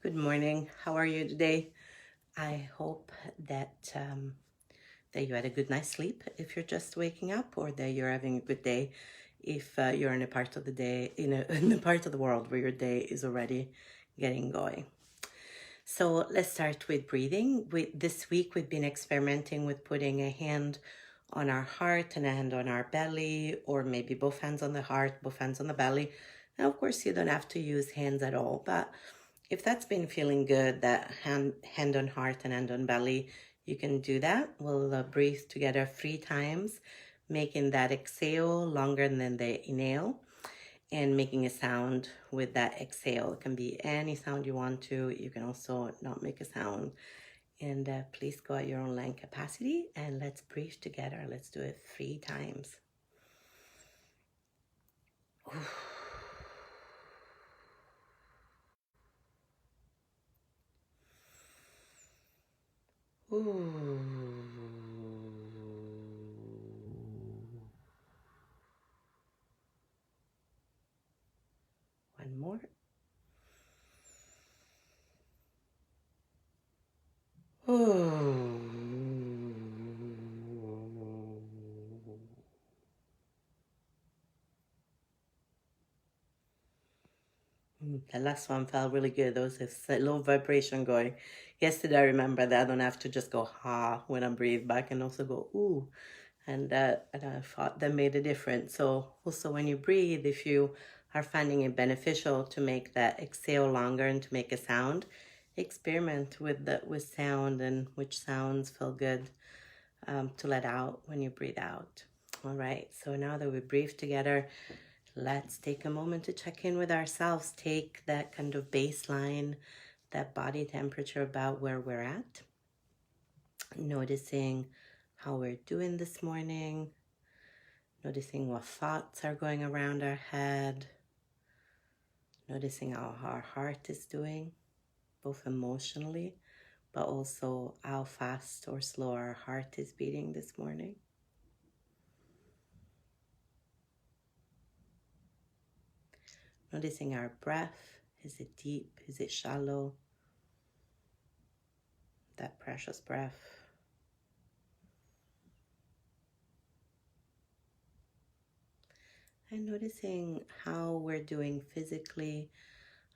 Good morning. How are you today? I hope that you had a good night's sleep if you're just waking up, or that you're having a good day if you're in a part of the day in the part of the world where your day is already getting going. So let's start with breathing. This week we've been experimenting with putting a hand on our heart and a hand on our belly, or maybe both hands on the heart, both hands on the belly. Now, of course, you don't have to use hands at all, but if that's been feeling good, that hand on heart and hand on belly, you can do that. We'll breathe together 3 times, making that exhale longer than the inhale, and making a sound with that exhale. It can be any sound you want to. You can also not make a sound. And please go at your own lung capacity, and let's breathe together. Let's do it 3 times. One more. The last one felt really good. There was a low vibration going. Yesterday, I remember that I don't have to just go ha when I breathe, but I can also go ooh. And I thought that made a difference. So also when you breathe, if you are finding it beneficial to make that exhale longer and to make a sound, experiment with sound and which sounds feel good to let out when you breathe out. All right, so now that we breathe together, let's take a moment to check in with ourselves. Take that kind of baseline, that body temperature about where we're at. Noticing how we're doing this morning. Noticing what thoughts are going around our head. Noticing how our heart is doing, both emotionally, but also how fast or slow our heart is beating this morning. Noticing our breath. Is it deep? Is it shallow? That precious breath. And noticing how we're doing physically.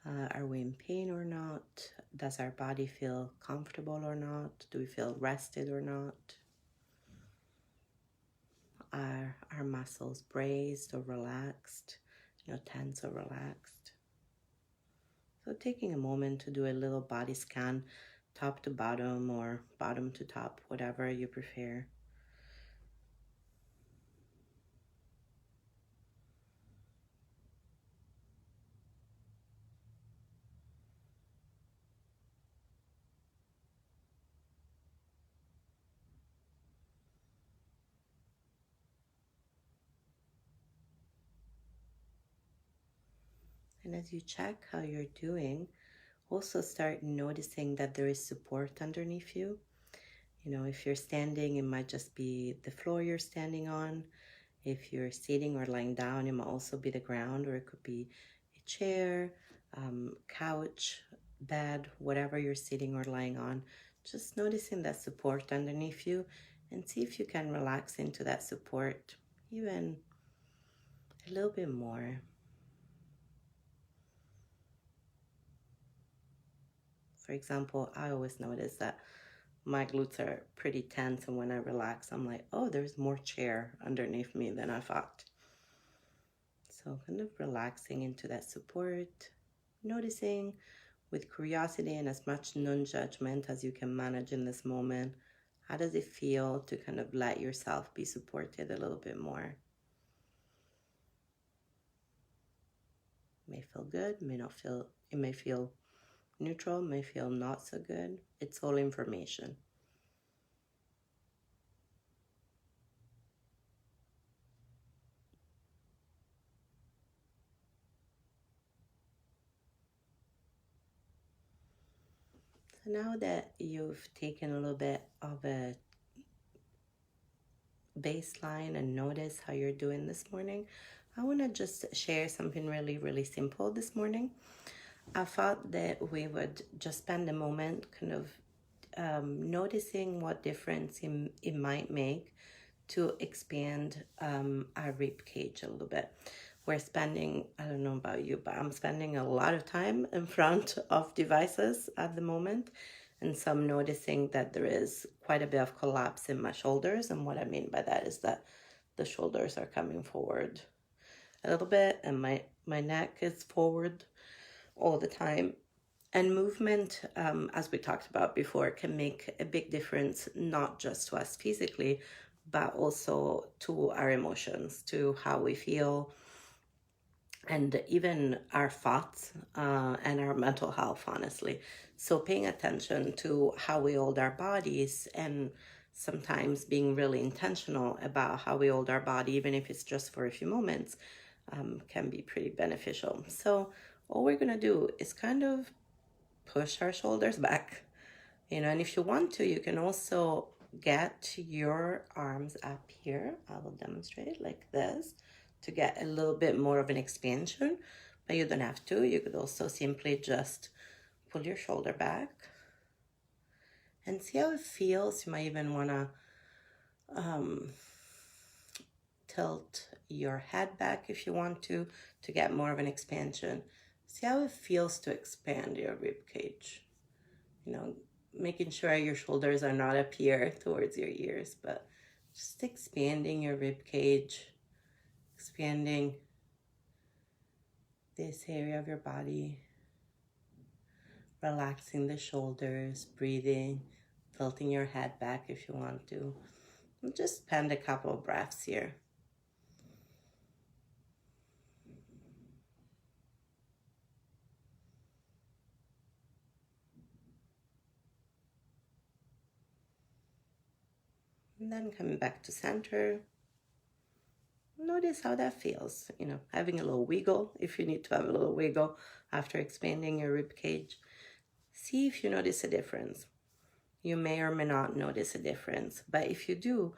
Are we in pain or not? Does our body feel comfortable or not? Do we feel rested or not? Are our muscles braced or relaxed? Tense or relaxed? So taking a moment to do a little body scan, top to bottom or bottom to top, whatever you prefer. And as you check how you're doing, also start noticing that there is support underneath you. If you're standing, it might just be the floor you're standing on. If you're sitting or lying down, it might also be the ground, or it could be a chair, couch, bed, whatever you're sitting or lying on. Just noticing that support underneath you, and see if you can relax into that support even a little bit more. For example, I always notice that my glutes are pretty tense, and when I relax, I'm like, oh, there's more chair underneath me than I thought. So kind of relaxing into that support, noticing with curiosity and as much non-judgment as you can manage in this moment, how does it feel to kind of let yourself be supported a little bit more? It may feel good, may not feel, it may feel neutral, may feel not so good. It's all information. So now that you've taken a little bit of a baseline and notice how you're doing this morning, I want to just share something really, really simple this morning. I thought that we would just spend a moment kind of noticing what difference it might make to expand our rib cage a little bit. We're spending, I don't know about you, but I'm spending a lot of time in front of devices at the moment. And so I'm noticing that there is quite a bit of collapse in my shoulders. And what I mean by that is that the shoulders are coming forward a little bit and my neck is forward all the time. And movement, as we talked about before, can make a big difference, not just to us physically, but also to our emotions, to how we feel, and even our thoughts and our mental health, honestly. So paying attention to how we hold our bodies and sometimes being really intentional about how we hold our body, even if it's just for a few moments, can be pretty beneficial. So all we're going to do is kind of push our shoulders back, and if you want to, you can also get your arms up here. I will demonstrate like this to get a little bit more of an expansion, but you don't have to. You could also simply just pull your shoulder back and see how it feels. You might even want to tilt your head back if you want to get more of an expansion. See how it feels to expand your rib cage. Making sure your shoulders are not up here towards your ears, but just expanding your rib cage, expanding this area of your body, relaxing the shoulders, breathing, tilting your head back if you want to. And just spend a couple of breaths here. And then coming back to center. Notice how that feels, having a little wiggle if you need to have a little wiggle after expanding your rib cage. See if you notice a difference. You may or may not notice a difference, but if you do,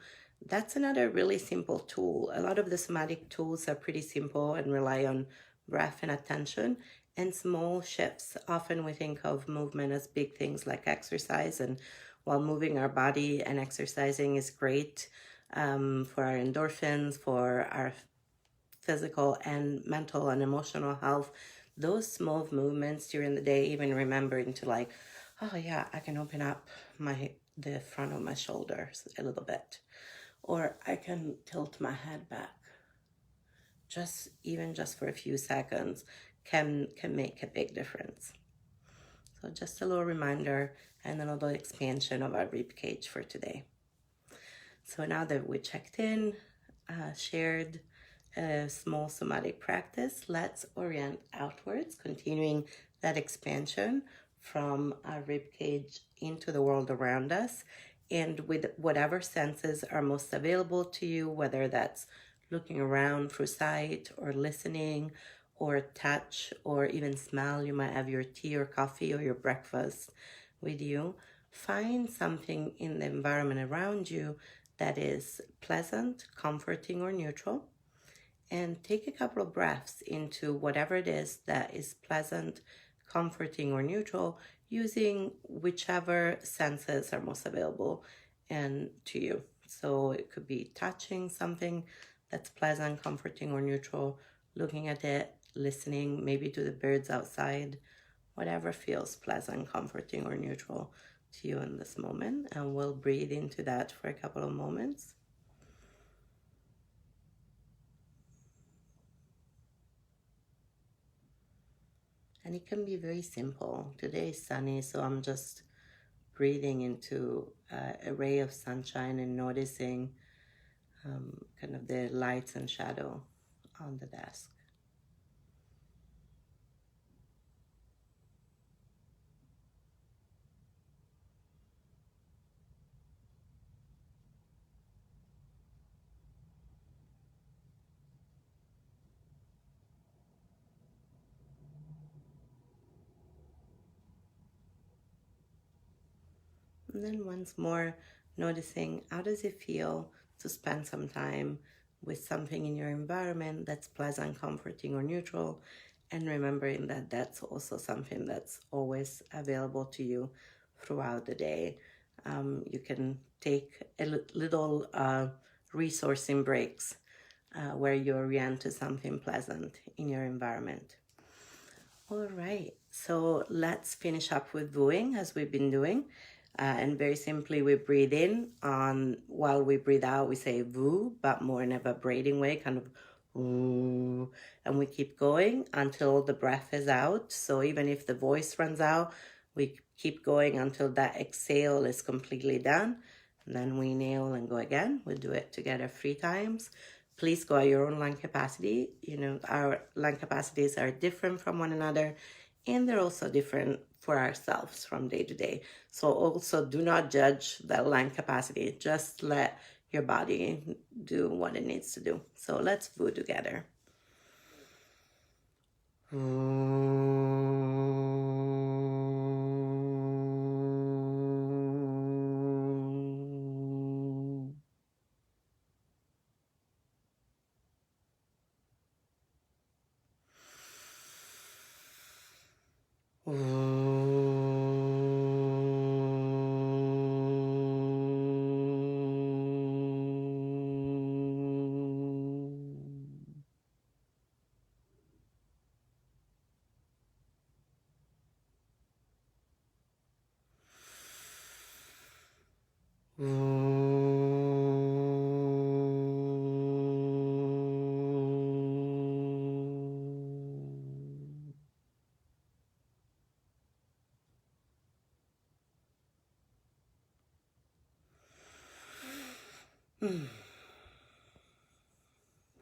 that's another really simple tool. A lot of the somatic tools are pretty simple and rely on breath and attention and small shifts. Often we think of movement as big things like exercise, and while moving our body and exercising is great for our endorphins, for our physical and mental and emotional health, those small movements during the day, even remembering to like, oh yeah, I can open up the front of my shoulders a little bit, or I can tilt my head back, just for a few seconds, can make a big difference. So just a little reminder and a little expansion of our rib cage for today. So now that we checked in, shared a small somatic practice, let's orient outwards, continuing that expansion from our rib cage into the world around us, and with whatever senses are most available to you, whether that's looking around through sight or listening or touch or even smell. You might have your tea or coffee or your breakfast with you. Find something in the environment around you that is pleasant, comforting, or neutral, and take a couple of breaths into whatever it is that is pleasant, comforting, or neutral, using whichever senses are most available and to you. So it could be touching something that's pleasant, comforting, or neutral, looking at it, listening maybe to the birds outside, whatever feels pleasant, comforting, or neutral to you in this moment. And we'll breathe into that for a couple of moments. And it can be very simple. Today is sunny, so I'm just breathing into a ray of sunshine and noticing kind of the lights and shadow on the desk. And then once more, noticing how does it feel to spend some time with something in your environment that's pleasant, comforting, or neutral, and remembering that that's also something that's always available to you throughout the day. You can take a little resourcing breaks where you orient to something pleasant in your environment. All right, so let's finish up with wooing as we've been doing. And very simply, we breathe in. While we breathe out, we say woo, but more in a vibrating way, kind of woo. And we keep going until the breath is out. So even if the voice runs out, we keep going until that exhale is completely done. And then we inhale and go again. We'll do it together 3 times. Please go at your own lung capacity. You know, our lung capacities are different from one another, and they're also different for ourselves from day to day. So also do not judge that lung capacity. Just let your body do what it needs to do. So let's woo together.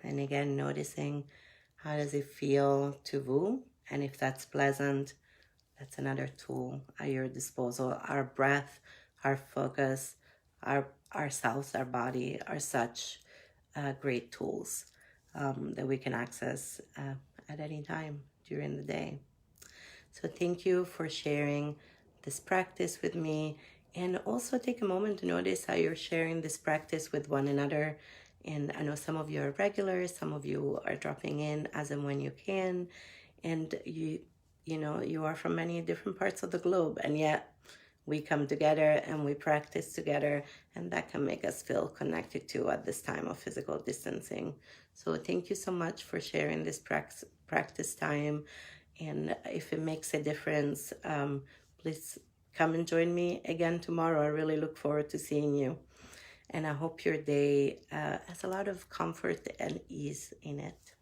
And again, noticing how does it feel to woo, and if that's pleasant, that's another tool at your disposal. Our breath, our focus, ourselves, our body are such great tools that we can access at any time during the day. So thank you for sharing this practice with me, and also take a moment to notice how you're sharing this practice with one another. And I know some of you are regulars, some of you are dropping in as and when you can, and you know, you are from many different parts of the globe, and yet we come together and we practice together, and that can make us feel connected to at this time of physical distancing. So thank you so much for sharing this practice time. And if it makes a difference, please come and join me again tomorrow. I really look forward to seeing you. And I hope your day has a lot of comfort and ease in it.